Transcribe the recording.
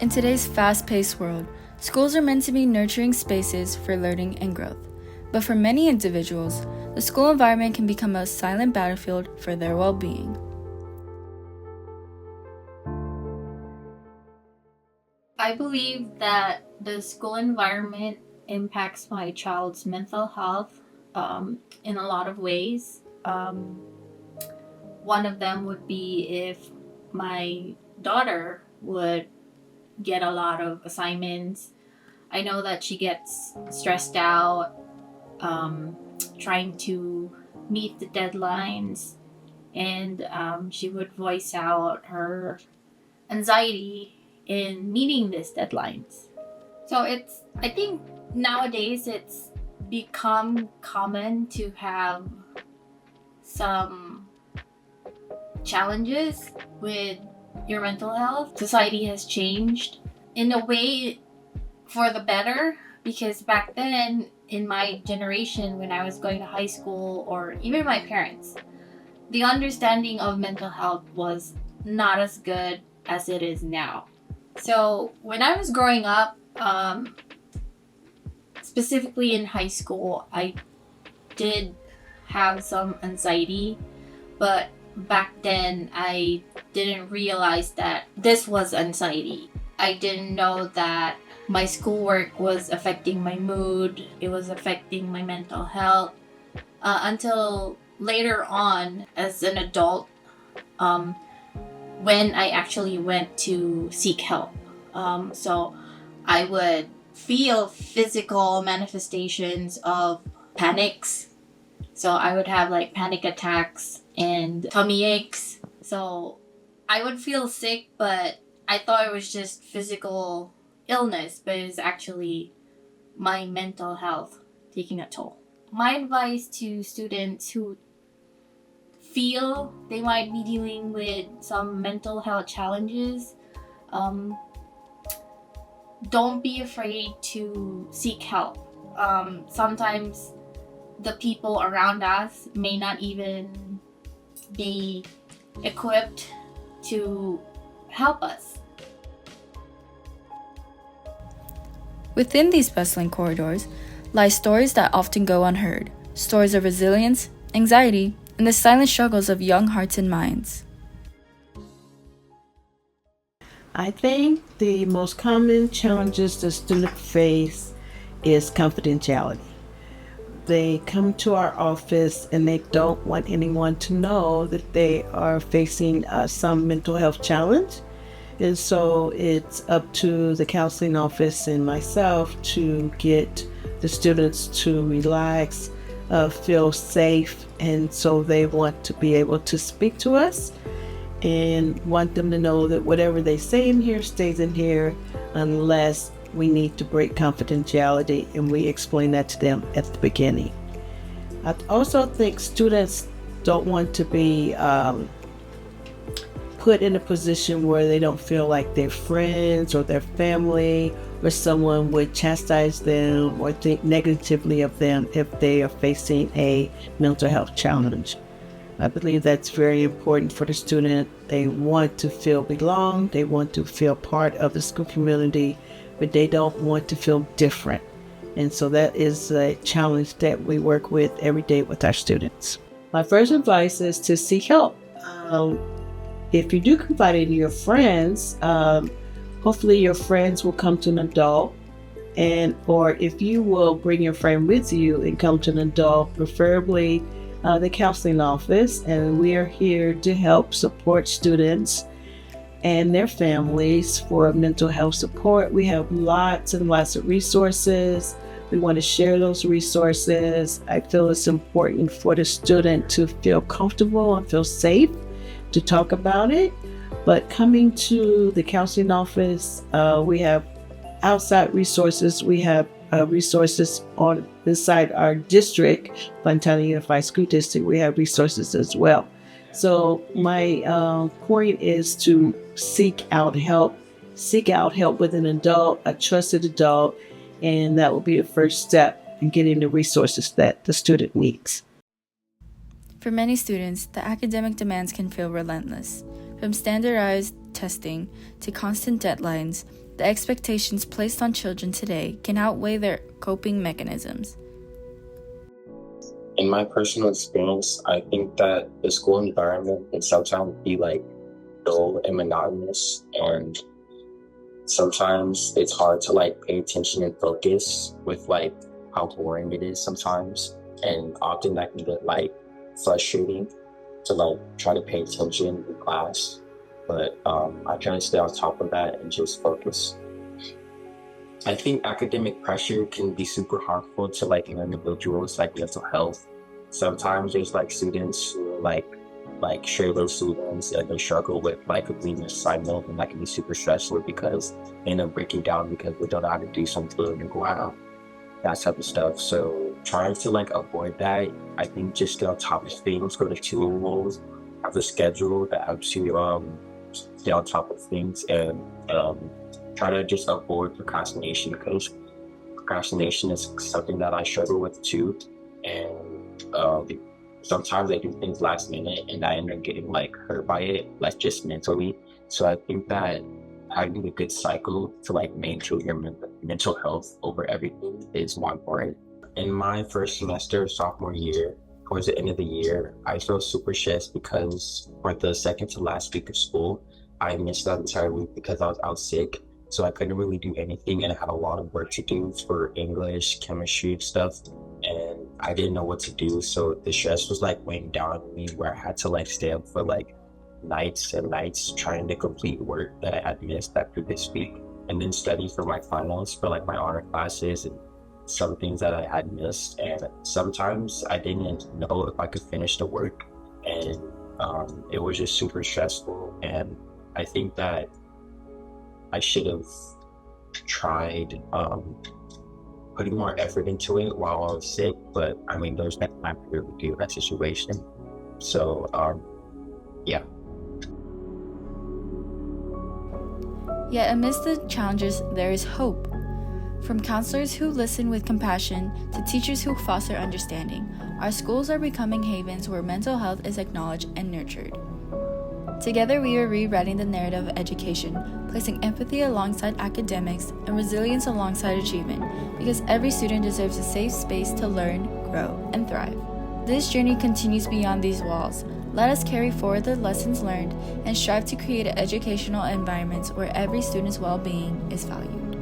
In today's fast-paced world, schools are meant to be nurturing spaces for learning and growth. But for many individuals, the school environment can become a silent battlefield for their well-being. I believe that the school environment impacts my child's mental health in a lot of ways. One of them would be if my daughter would get a lot of assignments. I know that she gets stressed out trying to meet the deadlines, and she would voice out her anxiety in meeting these deadlines. So I think nowadays it's become common to have some challenges with your mental health. Society has changed in a way for the better, because back then in my generation, when I was going to high school, or even my parents, the understanding of mental health was not as good as it is now. So when I was growing up, specifically in high school, I did have some anxiety, but back then I didn't realize that this was anxiety. I didn't know that my schoolwork was affecting my mood, it was affecting my mental health, until later on as an adult, when I actually went to seek help. So I would feel physical manifestations of panics. So I would have like panic attacks and tummy aches. So I would feel sick, but I thought it was just physical illness, but it was actually my mental health taking a toll. My advice to students who feel they might be dealing with some mental health challenges, don't be afraid to seek help. Sometimes the people around us may not even be equipped to help us. Within these bustling corridors lie stories that often go unheard, stories of resilience, anxiety, and the silent struggles of young hearts and minds. I think the most common challenges the students face is confidentiality. They come to our office and they don't want anyone to know that they are facing some mental health challenge. And so it's up to the counseling office and myself to get the students to relax, feel safe, and so they want to be able to speak to us and want them to know that whatever they say in here stays in here unless we need to break confidentiality, and we explain that to them at the beginning. I also think students don't want to be put in a position where they don't feel like their friends or their family or someone would chastise them or think negatively of them if they are facing a mental health challenge. I believe that's very important for the student. They want to feel belong, they want to feel part of the school community, but they don't want to feel different. And so that is a challenge that we work with every day with our students. My first advice is to seek help. If you do confide in your friends, hopefully your friends will come to an adult, or if you will bring your friend with you and come to an adult, preferably the counseling office, and we are here to help support students and their families for mental health support. We have lots and lots of resources. We want to share those resources. I feel it's important for the student to feel comfortable and feel safe to talk about it. But coming to the counseling office, we have outside resources. We have resources on inside our district, Fontana Unified School District. We have resources as well. So my point is to seek out help with an adult, a trusted adult, and that will be the first step in getting the resources that the student needs. For many students, the academic demands can feel relentless. From standardized testing to constant deadlines, the expectations placed on children today can outweigh their coping mechanisms. In my personal experience, I think that the school environment can sometimes be like dull and monotonous, and sometimes it's hard to like pay attention and focus with like how boring it is sometimes, and often that can get like frustrating to like try to pay attention in class. But I try to stay on top of that and just focus. I think academic pressure can be super harmful to like individuals like mental health. Sometimes there's like students who like share those students and they struggle with like being assignment, and that can be super stressful because they end up breaking down because they don't know how to do something and go out, that type of stuff. So trying to like avoid that, I think just stay on top of things, go to tools, have a schedule that helps you stay on top of things, and try to just avoid procrastination, because procrastination is something that I struggle with too. And sometimes I do things last minute and I end up getting like hurt by it, like just mentally. So I think that having a good cycle to like maintain your mental health over everything is more important. In my first semester of sophomore year, towards the end of the year, I felt super stressed because for the second to last week of school, I missed that entire week because I was out sick. So I couldn't really do anything, and I had a lot of work to do for English, chemistry, and stuff. And I didn't know what to do. So the stress was like weighing down on me, where I had to like stay up for like nights and nights trying to complete work that I had missed that previous week, and then study for my finals for like my honor classes and some things that I had missed. And sometimes I didn't know if I could finish the work, and it was just super stressful. And I think that I should have tried putting more effort into it while I was sick, but I mean, there's no time to really do that situation. So, yeah. Yet amidst the challenges, there is hope. From counselors who listen with compassion to teachers who foster understanding, our schools are becoming havens where mental health is acknowledged and nurtured. Together, we are rewriting the narrative of education, placing empathy alongside academics and resilience alongside achievement, because every student deserves a safe space to learn, grow, and thrive. This journey continues beyond these walls. Let us carry forward the lessons learned and strive to create educational environments where every student's well-being is valued.